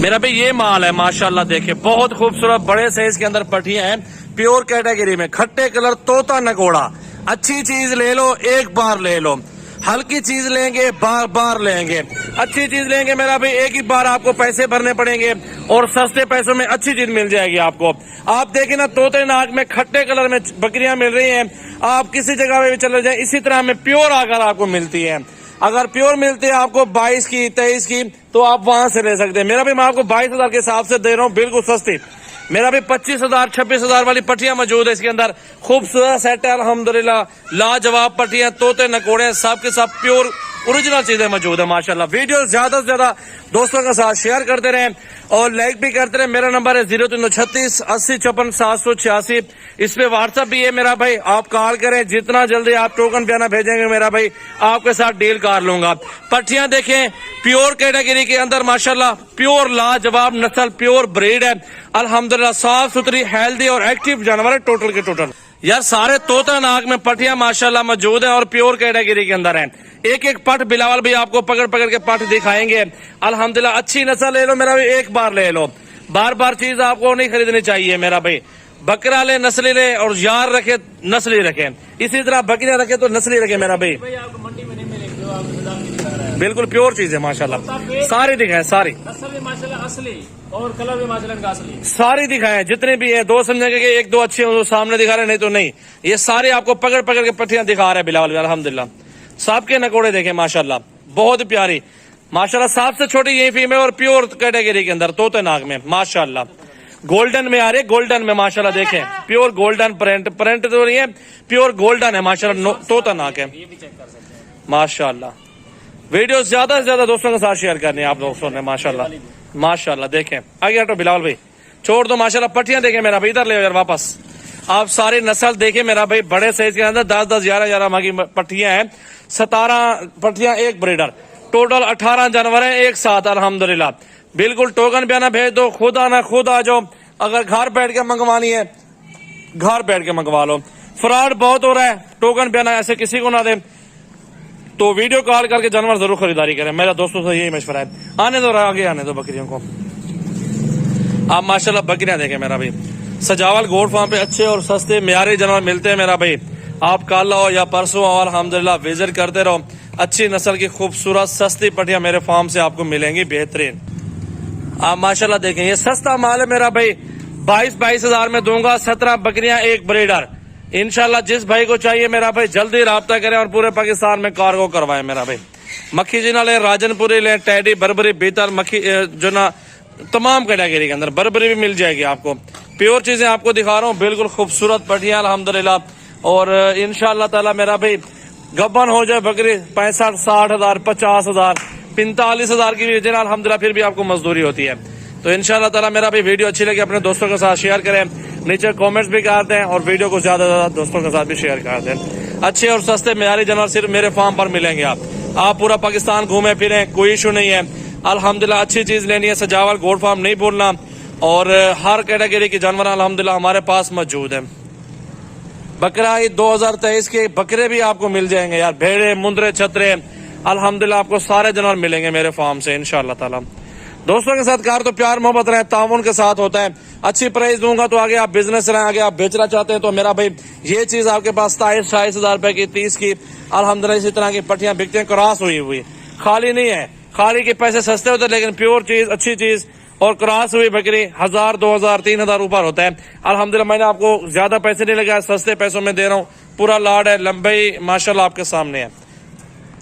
मेरा भाई ये माल है माशाल्लाह, देखे बहुत खूबसूरत बड़े साइज के अंदर पट्टियां हैं, प्योर कैटेगरी में, खट्टे कलर, तोता नकोड़ा। अच्छी चीज ले लो, एक बार ले लो। हल्की चीज लेंगे बार बार लेंगे, अच्छी चीज लेंगे मेरा भाई एक ही बार आपको पैसे भरने पड़ेंगे और सस्ते पैसों में अच्छी चीज मिल जाएगी आपको। आप देखें ना, तोते नाक में खट्टे कलर में बकरियां मिल रही हैं, आप किसी जगह पे भी चले जाए इसी तरह में प्योर आकर आपको मिलती है। अगर प्योर मिलती है आपको 22 की 23 की तो आप वहां से ले सकते हैं। मेरा भी मैं आपको 22,000 के हिसाब से दे रहा हूँ, बिल्कुल सस्ती। मेरा भी 25,000 26,000 वाली पट्टियां मौजूद है इसके अंदर। खूबसूरत सेट है अल्हम्दुलिल्लाह, लाजवाब पट्टियां, तोते नकोड़े सब के सब प्योर ओरिजिनल चीजें मौजूद है माशाल्लाह। वीडियो ज्यादा से ज्यादा दोस्तों के साथ शेयर करते रहें और लाइक भी करते रहें। मेरा नंबर है 0336 80 54 786। इस पे व्हाट्सएप भी है मेरा भाई, आप कॉल करें, जितना जल्दी आप टोकन बयाना भेजेंगे मेरा भाई आपके साथ डील कर लूंगा। पट्टियां देखें प्योर कैटेगरी के अंदर माशाल्लाह, प्योर लाजवाब नस्ल, प्योर ब्रीड है अल्हम्दुलिल्लाह, साफ सुथरी हेल्दी और एक्टिव जानवर है टोटल के टोटल। यार सारे तोता नाक में पट्टियां माशाल्लाह मौजूद है और प्योर कैटेगरी के अंदर है। एक एक पट बिलावल भी आपको पकड़ पकड़ के पट दिखाएंगे अल्हम्दुलिल्लाह। अच्छी नस्ल ले लो मेरा भाई, एक बार ले लो, बार बार चीज आपको नहीं खरीदनी चाहिए मेरा भाई। बकरा ले, नस्ली ले, और यार रखे नस्ली रखे, इसी तरह बकरियां रखे तो नस्ली रखे मेरा भाई। आपको मंडी में नहीं मिलेंगे जो आपको बाजार में दिखा रहा है। बिल्कुल प्योर चीज है माशाल्लाह, सारी दिखाए, सारी नस्ल भी माशाल्लाह असली और कलर भी माशाल्लाह का असली, सारी दिखाए जितने भी है। दो समझेंगे कि एक दो अच्छे हो तो सामने दिखा रहे, नहीं तो नहीं। ये सारे आपको पकड़ पकड़ के पट्टियां दिखा रहे हैं बिलावल अल्हम्दुलिल्लाह। सबके नकोड़े देखे माशाल्लाह, बहुत प्यारी माशाल्लाह। सबसे छोटी यही फीमेल और प्योर कैटेगरी के अंदर तोते नाग में माशाल्लाह, गोल्डन में आ रहे, गोल्डन में माशाल्लाह देखें, प्योर गोल्डन प्रिंट तो नहीं है, प्योर गोल्डन है माशाल्लाह, तोता नाग है ये भी चेक कर सकते हैं माशाल्लाह। वीडियो ज्यादा से ज्यादा दोस्तों के साथ शेयर करनी है आप दोस्तों ने माशाल्लाह माशाल्लाह। देखें आगे हटो बिलावल भाई, छोड़ दो माशाल्लाह। पट्टियां देखें मेरा भाई, इधर ले यार वापस। आप सारी नस्ल देखें मेरा भाई, बड़े साइज के अंदर 10-10 11-11 माह की पट्टियां हैं, 17 पट्टियां, एक ब्रीडर, टोटल 18 जानवर है एक साथ अल्हम्दुलिल्लाह। बिल्कुल टोकन बयाना भेज दो, खुद आना खुद आ जाओ। अगर घर बैठ के मंगवानी है घर बैठ के मंगवा लो। फ्रॉड बहुत हो रहा है, टोकन बयाना ऐसे किसी को ना दे, तो वीडियो कॉल करके जानवर जरूर खरीदारी करें। मेरा दोस्तों से यही मशवरा है। आने दो, आगे आने दो बकरियों को। आप माशाल्लाह बकरियां देखें मेरा भाई, सजावल गोट फार्म पे अच्छे और सस्ते म्यारी जानवर मिलते हैं मेरा भाई। आप कल हो या परसों हो अल्हम्दुलिल्लाह विजिट करते रहो। अच्छी नस्ल की खूबसूरत सस्ती पट्टियां मेरे फार्म से आपको मिलेंगी बेहतरीन। आप माशाल्लाह देखें, ये सस्ता माल है मेरा भाई, 22 हजार में दूंगा, 17 बकरियां, एक ब्रीडर। इंशाल्लाह जिस भाई को चाहिए मेरा भाई जल्दी राब्ता करें और पूरे पाकिस्तान में कार्गो करवाएं मेरा भाई। मक्खी जिना ले, राजनपुरी ले, टैडी, बरबरी, बीतर, मक्खी जो ना तमाम कैटेगरी के अंदर बरबरी भी मिल जाएगी आपको। प्योर चीजें आपको दिखा रहा हूँ, बिल्कुल खूबसूरत पट्टियां अल्हम्दुलिल्लाह। और इंशाल्लाह ताला मेरा भाई गब्बन हो जाए बकरी 65-60 हजार, 50 हजार, 45 हजार की भी अल्हम्दुलिल्लाह, फिर भी आपको मजदूरी होती है। तो इंशाल्लाह ताला मेरा भी वीडियो अच्छी लगी अपने दोस्तों के साथ शेयर करें, नीचे कमेंट्स भी कर दें और वीडियो को ज्यादा से ज्यादा दोस्तों के साथ भी शेयर कर दें। अच्छे और सस्ते म्यारी जानवर सिर्फ मेरे फार्म पर मिलेंगे। आप पूरा पाकिस्तान घूमे फिरें, कोई इशू नहीं है अल्हम्दुलिल्लाह। अच्छी चीज लेनी है, सजावल गोट फार्म नहीं बोलना, और हर कैटेगरी के जानवर अल्हम्दुलिल्लाह हमारे पास मौजूद है। बकरा ईद 2023 के बकरे भी आपको मिल जाएंगे यार, भेड़े, मुंदरे, छतरे, अल्हम्दुलिल्लाह आपको सारे जानवर मिलेंगे मेरे फार्म से इंशाल्लाह ताला। दोस्तों के साथ कार तो प्यार मोहब्बत रहे, ताउन के साथ होता है। अच्छी प्राइस दूंगा तो आगे आप बिजनेस रहे, आगे आप बेचना चाहते हैं तो मेरा भाई ये चीज आपके पास 27-28 हजार रुपए की, 30 की अल्हम्दुलिल्लाह इसी तरह की पट्टियां बिकते हैं, क्रॉस हुई खाली नहीं है। खाली के पैसे सस्ते होते हैं लेकिन प्योर चीज, अच्छी चीज और क्रॉस हुई बकरी 1000, 2000, 3000 ऊपर होता है अल्हम्दुलिल्लाह। मैंने आपको ज्यादा पैसे नहीं लगाए, सस्ते पैसों में दे रहा हूँ। पूरा लाड है, लंबाई माशाल्लाह आपके सामने है।